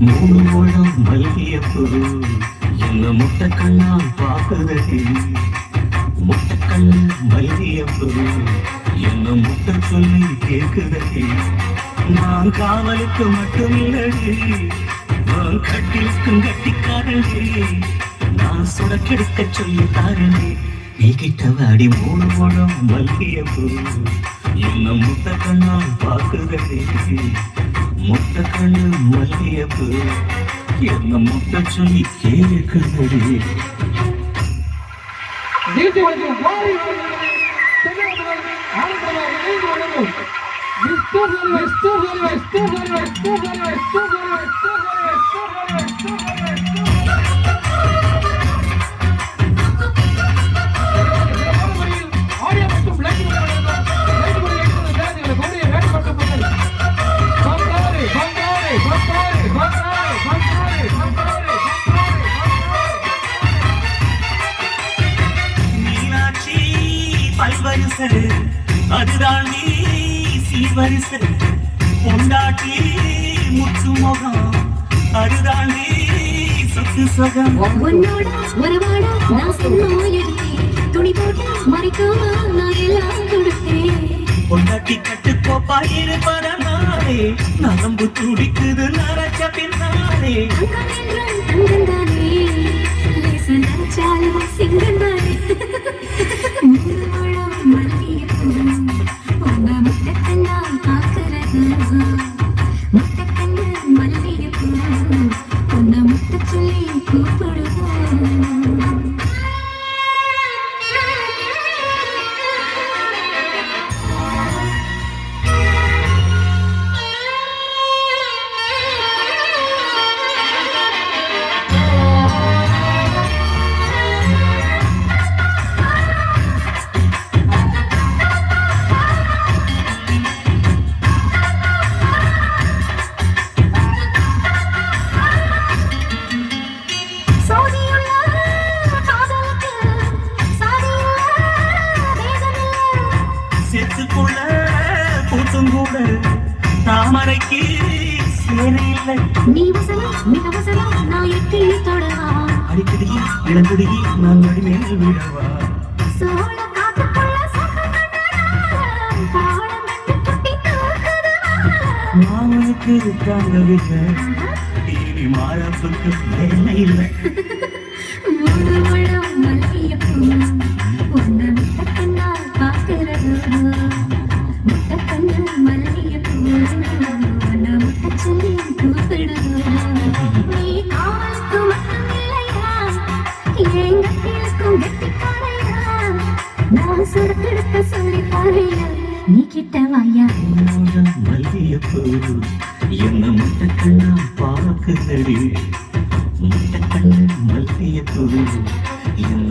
மூணு முழம் மல்லியப்பூ என்ன முட்டை கண்ணால் பார்க்குதடி. முட்டை கண்ணு மல்லியப்பூ என்ன முட்டை சொல்லி கேட்குதடி. நான் காவலுக்கு மட்டும் இல்லடி, நான் கட்டிலுக்கும் கட்டிக்காரடி. நான் சுடக்கெடுக்க சொல்லி தாரடி. நீ கிட்ட வாடி மூணு முழம் மல்லியப்பூ என்ன முட்டை கண்ணால் பார்க்குதடி. முட்டை கண்ணு மல்லியப்பூ என்ன முட்டை சொல்லி கேட்குதடி. மீனாட்சி பல்வரிசை அதுதான் நீ சீவரிசை. பொண்டாட்டி முத்து முகம் அதுதான் நீ சொத்து சொகம். உன்னோட உறவாட நான் சொன்னோம் எடுத்தேன், துணி போட்டு மறைக்காம நான் எல்லாம் கொடுத்தேன். பொண்டாட்டி கட்டுக்கோப்பா இருப்பதனாலே நரம்பு துடிக்குது நரச்ச பின்னாலே. தங்கந்தானே லேசா நினைச்சாலும் சிங்கந்தானே. மூணு மல்லிகைப்பூ உங்க முட்டைக்கண்ணால் பார்க்கிறது. முட்டைக்கண்ணு மல்லிகைப்பூ உன்னை முட்டை சொல்லி கூப்பிடுவோம். செத்துக்குள்ள பூத்தும் கூட தாமரைக்கு சேரையில்லை. நீ வசனம் மிக வசனம் நான் எட்டி தொடவா. அடிக்கடி இளங்கடி நான் அடிமேல் விடவா. சோழ காத்துக்குள்ள மாமனுக்கு தாங்கவில்லை, டிவி மாறப்புக்கு வேலை இல்லை. மூணு முழம் மல்லிகைப்பூ உன்னை முட்டைக்கண்ணால் பார்க்கிறது. முட்டைக்கண்ணு மல்லிகைப்பூ உன்னை முட்டை சொல்லி கூப்பிடுது. நீ காவலுக்கு மட்டும் இல்லையா, எங்க கீழுக்கும் கெட்டிக்காரையா. நான் சுடக்கெடுக்க சொல்லி பாருயா, நீ கிட்ட வாயா. மல்லியப்பூ என்ன முட்டை கண்ணால் பார்க்குதடி. முட்டை கண்ணு மல்லியப்பூ என்ன